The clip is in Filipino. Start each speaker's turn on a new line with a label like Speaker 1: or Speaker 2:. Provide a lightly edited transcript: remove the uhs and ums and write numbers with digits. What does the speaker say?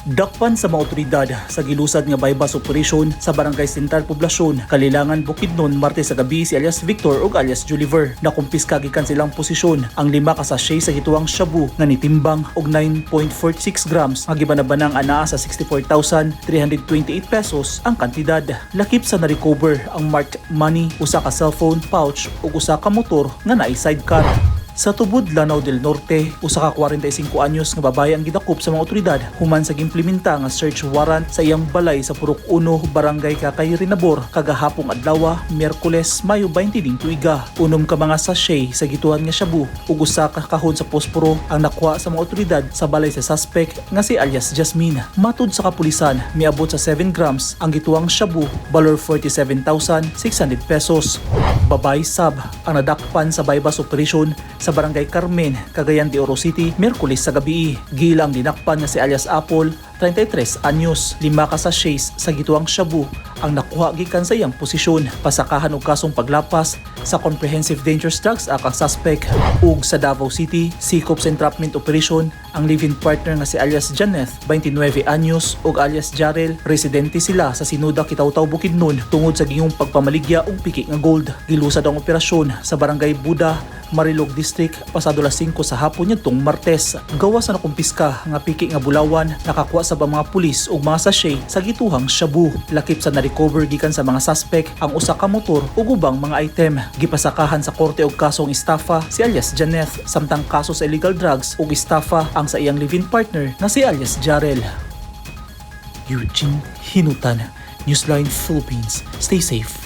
Speaker 1: Dakpan sa mga otoridad sa gilusad nga bypass operation sa Barangay Sentral Poblasyon, Kalilangan, Bukidnon, Martes sa gabi si alias Victor ug alias Juliver. Nakumpiska gikan silang posisyon ang 5 ka sachet sa Gituohang Shabu nga nitimbang og 9.46 grams nga gibanabanang anaa sa 64,328 pesos ang kantidad. Lakip sa na-recover ang marked money, usa ka cellphone, pouch ug usa ka motor nga naay sidecar. Sa tubod Lanao del Norte, usa ka 45 anyos nga babae ang gidakop sa mga otoridad human sa gimplementa nga search warrant sa iyang balay sa Purok 1, Barangay Rinabor kagahapong adlaw, Miyerkules, Mayo 20 ning tuiga. Unom ka mga sachet sa gituhan nga shabu ug usa ka kahon sa posporo ang nakuha sa mga otoridad sa balay sa suspect nga si alias Jasmine. Matud sa kapulisan, miabot sa 7 grams ang gituhang shabu, balor 47,600 pesos. Babay sab ang nadakpan sa bypass operation sa Barangay Carmen, Cagayan de Oro City, Miyerkules sa gabi. Gilang dinakpan nga si alias Apple, 33 anyos, 5 ka sachets sa gituhang shabu ang nakuha gikan sa iyang posisyon. Pasakahan og kasong paglapas sa Comprehensive Dangerous Drugs Act ang suspect. Ug sa Davao City, Sikop sa entrapment operation ang live-in partner nga si alias Janeth, 29 anyos ug alias Jarel. Residente sila sa Sinuda, Kitawtaw, Bukidnon tungod sa gingong pagpamaligya og PEKE nga gold. Gilusad ang operasyon sa Barangay Buda, Marilog District pasado las 5 sa hapon nitong Martes. Gawas na nakumpiska nga PEKE nga bulawan, nakakuha sa mga pulis ug mga sachet sa gituhang shabu. Lakip sa na-recover gikan sa mga suspect ang usa ka motor ug ubang mga item. Gipasakahan sa korte og kasong estafa si alias Janeth, samtang kaso sa illegal drugs ug estafa ang sa iyang live-in partner na si alias Jarel. Eugene Hinutan, Newsline Philippines. Stay safe.